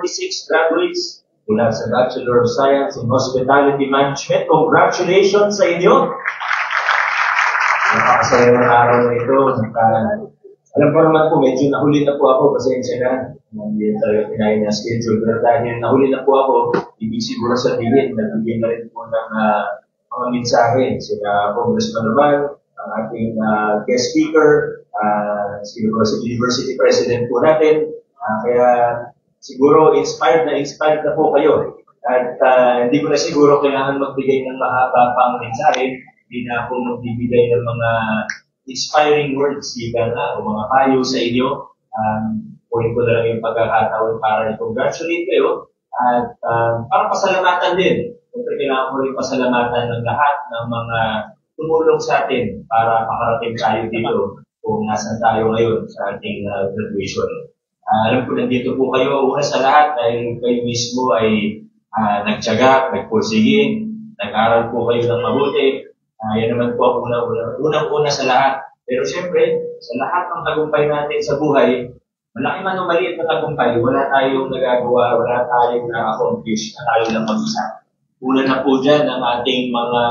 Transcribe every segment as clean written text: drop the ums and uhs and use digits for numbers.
46 graduates mula sa Bachelor of Science in Hospitality Management. Congratulations sa inyo! Napakasaya ng araw na ito. Alam ko naman po, medyo nahuli na po ako, pasensya na. Hindi talaga pinahin na schedule. Pero dahil nahuli na po ako, ibig siguro sabihin, nagbigay na rin po ng mga mensahe. Sila Congressman naman, ang ating guest speaker, siguro si University President po natin. Kaya siguro inspired na po kayo. At hindi ko na siguro kailangan magbigay ng mahaba pang mensahe. Hindi na ako magbibigay ng mga inspiring words, o mga payo sa inyo. Kunin ko na lang yung pagkakataon para i-congratulate kayo at para pasalamatan din. Siyempre, kailangan ko rin pasalamatan ng lahat ng mga tumulong sa atin para makarating tayo dito kung nasan tayo ngayon sa ating graduation. Alam ko nandito po kayo una sa lahat dahil kayo mismo ay nagtiyaga, nagpursige, nag-aral po kayo ng mabuti. Yan naman po ang unang-una sa lahat. Pero siyempre, sa lahat ng tagumpay natin sa buhay, malaki man o maliit na tagumpay, wala tayong nagagawa, wala tayong na-accomplish na tayo lang mag-isa. Una na po dyan ang ating mga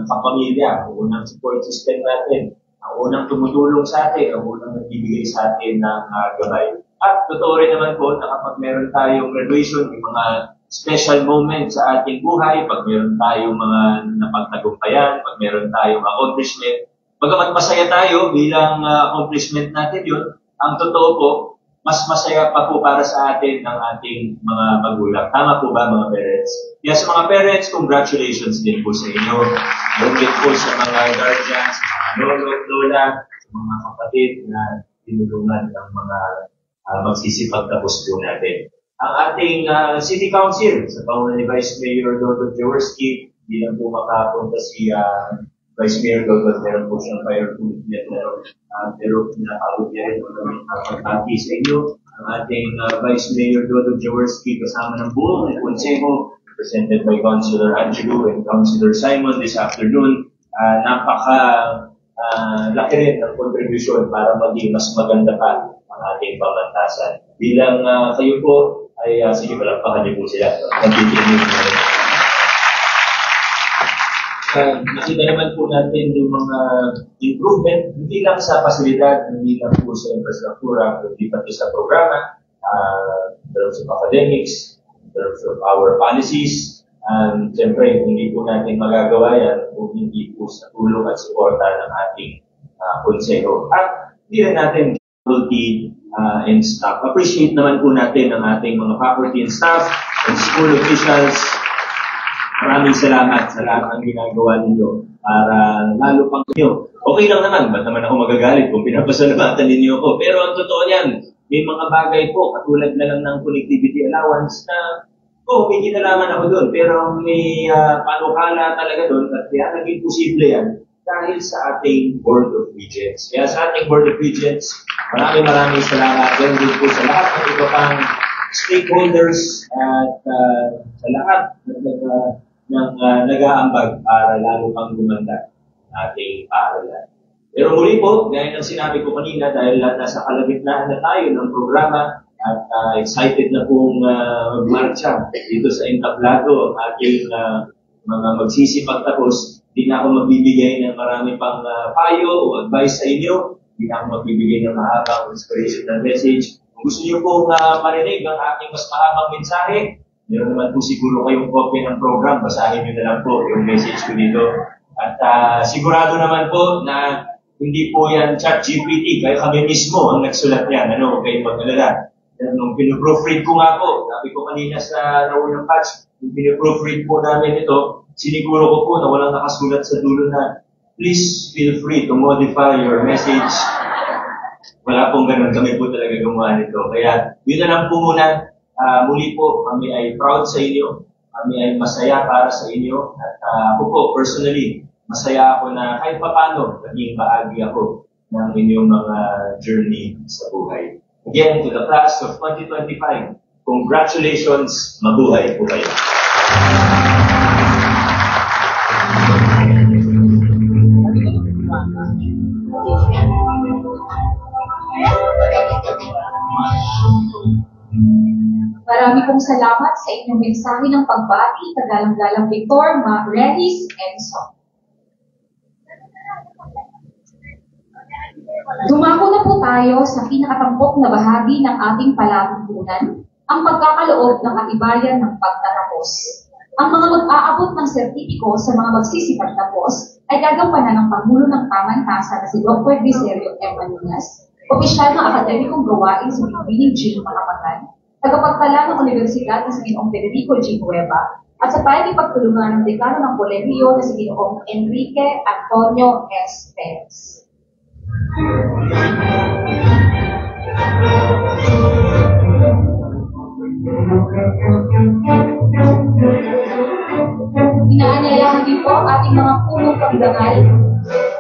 kapamilya, ang unang support system natin, ang unang tumutulong sa atin, ang unang nagbibigay sa atin ng gabay. At totoo rin naman po na kapag meron tayong graduation, yung mga special moment sa ating buhay, pag meron tayong mga napagtagumpayan, pag meron tayong accomplishment, bagamat masaya tayo bilang accomplishment natin yun, ang totoo po, mas masaya pa po para sa atin ng ating mga magulang. Tama po ba mga parents? Yes, mga parents, congratulations din po sa inyo. Doon din po sa mga guardians, sa mga lolo, lola, sa mga kapatid na tinulungan ng mga magsisipagtapos po natin. Ang ating City Council, sa pangunan ni Vice Mayor Dodo Jaworski, hindi lang po makapunta si Vice Mayor Dodo, meron po siyang fire food net, pero pinapagod niya rin ang pagpati sa inyo. Ang ating Vice Mayor Dodo Jaworski kasama ng buong konseho, presented by Councilor Angelo and Councilor Simon this afternoon. Laki rin ang contribution para maging mas maganda pa ang ating pamantasan. Bilang kayo po, ay sige, palakpakan niyo po sila. Nagtitingin mo. Nakita naman po natin yung mga improvement, hindi lang sa pasilidad, hindi lang po sa infrastruktura, kundi pati sa programa, in terms of academics, in terms of our policies. Siyempre, hindi po natin magagawa yan kung hindi po sa tulong at suporta ng ating konseho. At hindi rin natin faculty and staff. Appreciate naman po natin ang ating mga faculty and staff and school officials. Maraming salamat sa lahat ng ginagawa ninyo para lalo pang inyo. Okay lang naman, ba't naman ako magagalit kung pinapasalamatan ninyo ako? Pero ang totoo yan, may mga bagay po, katulad na lang ng connectivity allowance na, humingi na naman ako doon. Pero may panukala talaga doon at kaya naging posible yan dahil sa ating Board of Regents. Kaya sa ating Board of Regents, maraming salamat din po sa lahat ng iba pang stakeholders at sa lahat ng nag-aambag para lalo pang gumanda ating paaralan. Pero muli po, gaya ng sinabi ko kanina, dahil nasa kalagitnaan na tayo ng programa at excited na pong magmarcha dito sa entablado ang ating mga magsisipagtapos, hindi na ako magbibigay ng marami pang payo o advice sa inyo, hindi na ako magbibigay ng mahabang inspirational message. Kung gusto niyo pong marinig ang aking mas mahabang mensahe, meron naman po siguro kayong copy ng program, basahin nyo na lang po yung message ko dito. At sigurado naman po na hindi po yan ChatGPT, kaya kami mismo ang nagsulat niyan. Huwag kayong mag-alala. Nung pinoproofread ko nga po, sabi ko kanina sa naunang batch, nung pinoproofread po namin ito, siniguro ko po na walang nakasulat sa dulo na please feel free to modify your message. Wala pong ganun. Kami po talaga gumawa nito. Kaya yun na lang po muna. Muli po, kami ay proud sa inyo. Kami ay masaya para sa inyo. At ako po, personally, masaya ako na kahit paano naging bahagi ako ng inyong mga journey sa buhay. Again, to the class of 2025, congratulations, mabuhay po kayo. Para Marami pong salamat sa inyong mensahe ng pagbati, kagalang-galang Victor Regis Enzo. Dumako na po tayo sa pinakatampok na bahagi ng ating palatuntunan, ang pagkakaloob ng katibayan ng pagtatapos. Ang mga mag-aabot ng sertipiko sa mga magsisipagtapos ay gagampanan ng Pangulo ng Pamantasan na si Dr. Viserio M. Manunas, opisyal ng akademikong gawain sa Binibining G. Makapatan, tagapagtala ng Universidad na si Ginoong Federico G. Cueva, at sa pakikipagtulungan ng dekano ng Kolehiyo na si Ginoong Enrique Antonio S. Perez. Inaanyayahan din po ang ating mga punong pagdangal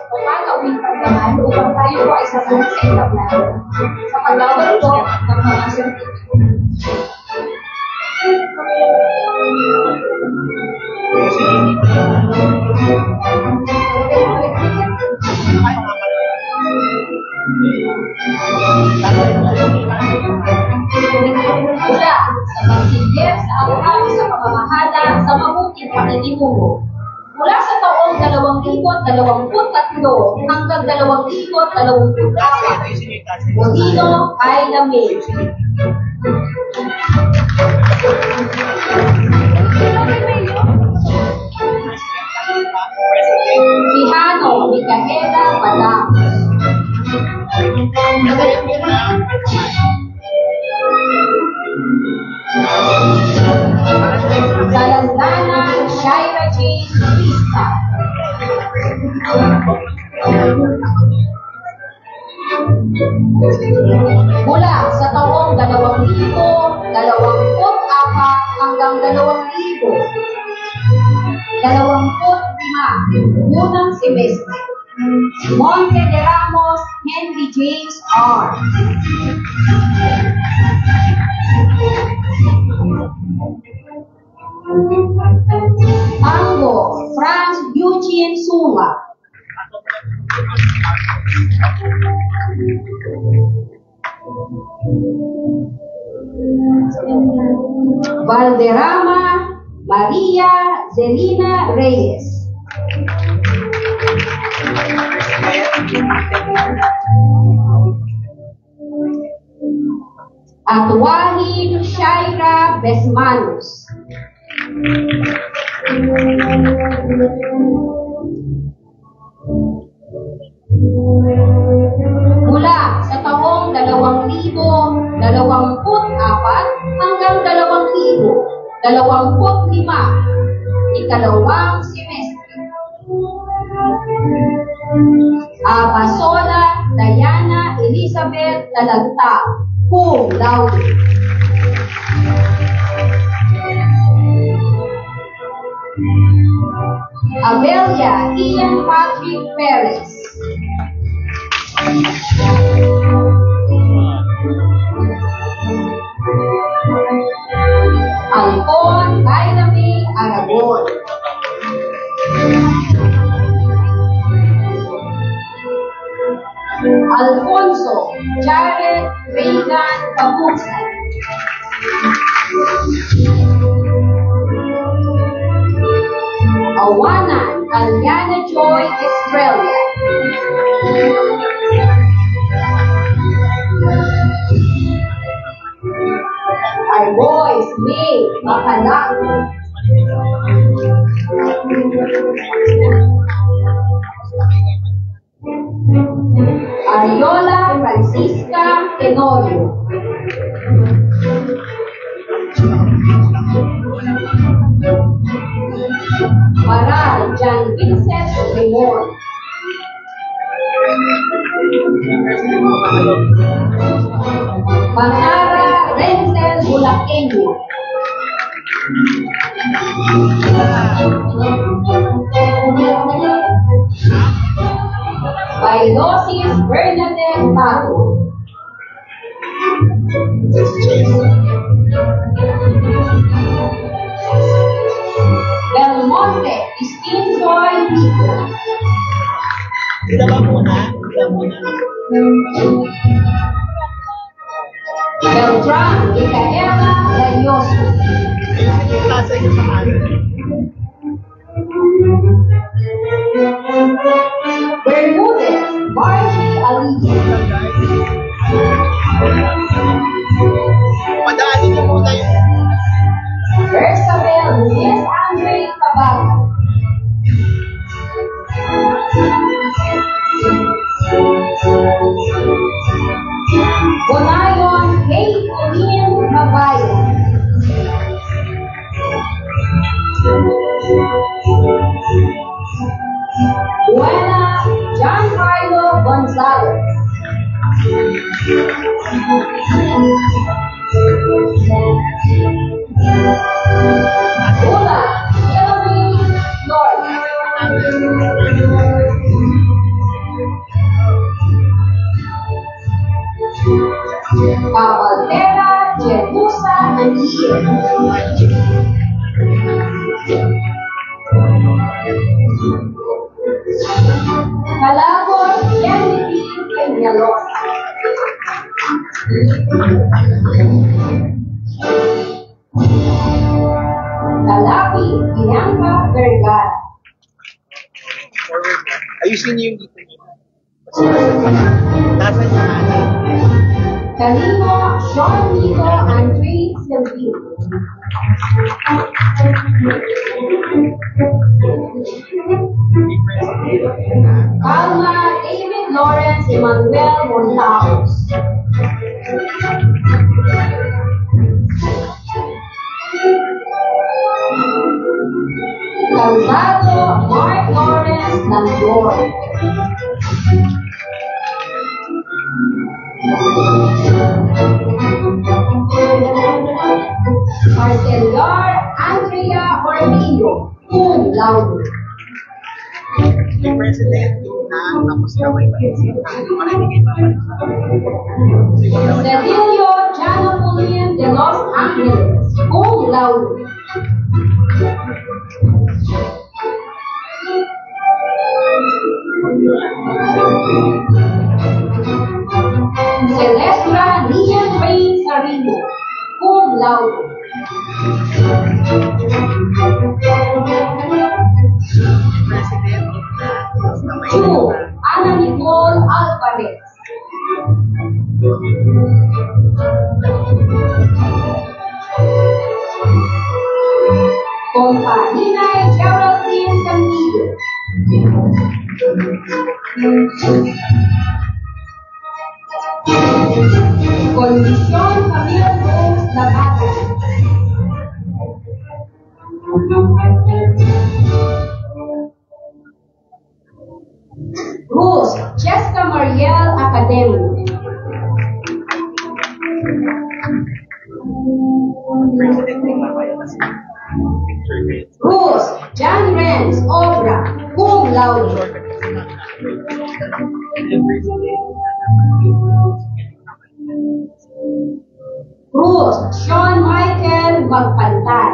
o kakauwing pagdangal upang tayo po ay sabong sa entablado sa paglawag po ng mga sertipiko. Mula sa pagsilyer sa araw sa pamamahada sa mabuting pakikitungo. Mula sa taong 2023 hanggang 2024, Modino ay lamig. Quijano Micaela Padang. Galandana Shaira G. Vista. Mula sa taong 2024 hanggang 2025, unang semestre. Monte de Ramos Henry James R. Ango Franz Eugene Sunga. Valderrama Maria Zelina Reyes. Atuahin Shaira Besmanus. Mula sa taong 2024 hanggang 2025, ikalawang semestre. Abasola Diana Elizabeth Talagta, cum laude. Amelia Ian Patrick Perez. Alcon Bailame Aragon. Alfonso Jared Reagan Cabusa. Awanan Aliana Joy Australia. Arbois May Bacalago. Ariola Francisca Tenorio. Maral John Vincent Raymond. Pangara Renzel Bulaqueño. Bailosis Bernadette Tato. Del Monte Christine Joy Nico. Beltran Micaela Layosa. Calabor, Kennedy Peñalosa. Calapi, Bianca Vergara. Ayusin niyo yung dito niyo. Nasa sa akin. Calimo, Sean Mito, Andre Silvio. Calma, David Lawrence, Emmanuel Montaos. Calzado, Mark Lawrence, Nandor. Marceliar, Andrea Ormillo, cum laude. Yung president yung na tapos kamay pa rin siya. Para hindi kayo babalik. Cecilio Jano Julian de Los Angeles, cum laude. Celestra Nian Rey Sarino, cum laude. President yung na tapos kamay pa Two, rin. Ana Nicole Alvarez. Compañía Geraldine Camillo. Condición Camilo Rose Lavata. Rules, Jessica Mariel Academy. President yung mamaya kasi picture kayo. Rules, John Renz Obra, cum laude. Yung president Rules, Sean Michael Magpantal.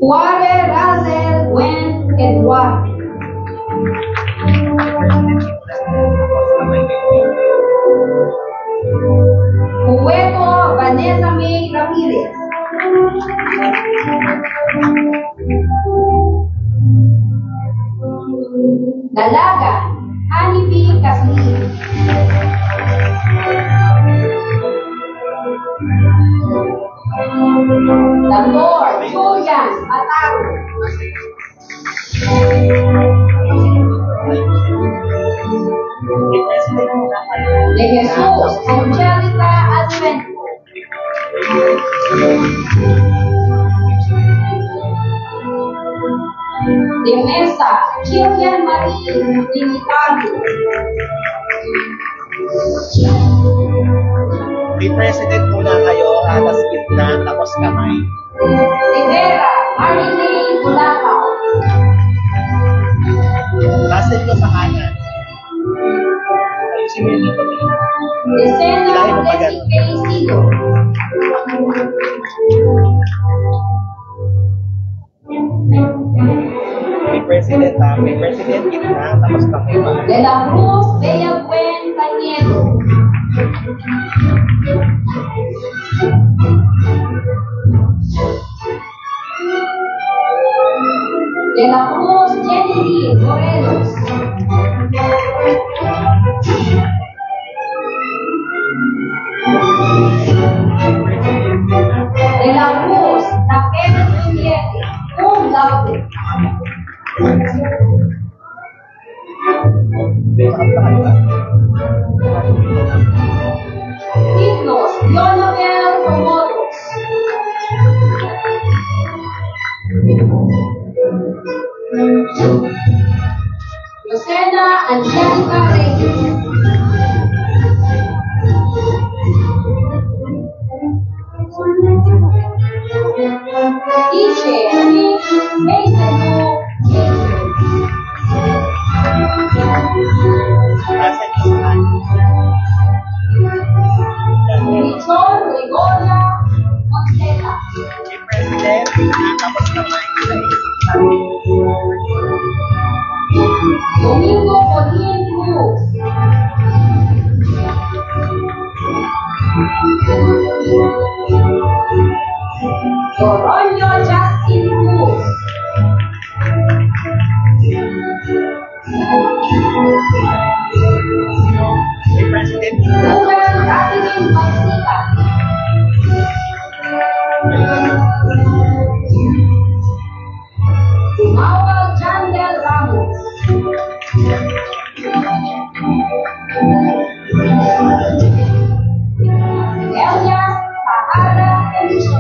Juare Razel Gwen Eduardo. Hueco Vanessa May Ramirez. Dalaga Hanipi Kasli. Tambor Julian Matago. De Jesus Angelica Advento. De Mesa Gillian Marie Limitado. May president muna kayo, alas gitna, tapos kamay. Rivera Marilyn Bulacao. Basin ko sa kanan. Ayusin mo yung dito. Decena Desi Felicido. May president ha, may president gitna, tapos kamay pa. De la Cruz Bella Gwen Cañedo. De la Cruz Jenny Morelos. De la Cruz Raquel Juliette, cum laude. Himnos Leonabel Comodos. Lucena Angelica Reyes. Iche Rich Mason Jason. Basin ko sa kanan. President Tina. Ruben Catherine Bagsika. Mawal Jandel Ramos. Elias Tahara Elisha.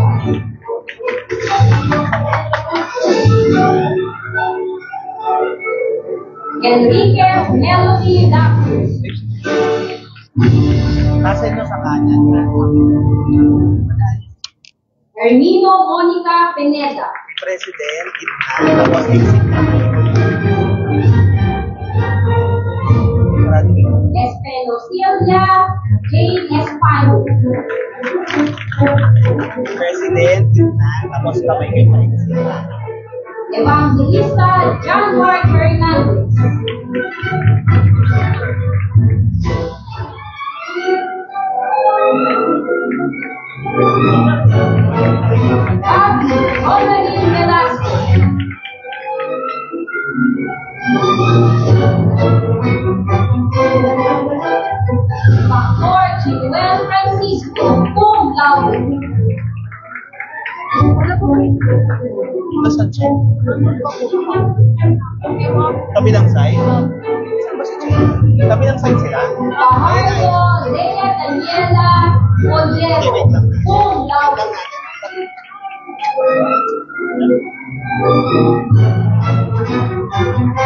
Enriquez Melody Lacruz. Nasa inyo sa kanan. Hermino Monica Pineda. President Tina. Tapos exit na. Espelosilia Jane Espano. President Tina. Tapos kamay kayo pa-exit. Evangelista John Mark Hernandez. Abby Olmarin Velasco. Pastor Chinuel Francisco Cum Laude. Nasaan siya? Kabilang side? Saan ba si Chen? Kabilang side sila? Pahardo Lea Daniela Pollero Cum Laude.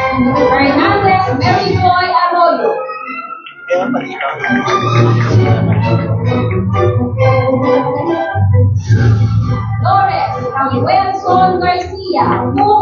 Hernandez Mary Joy Arroyo. Kaya pa rin. Flores Wilson Garcia Cum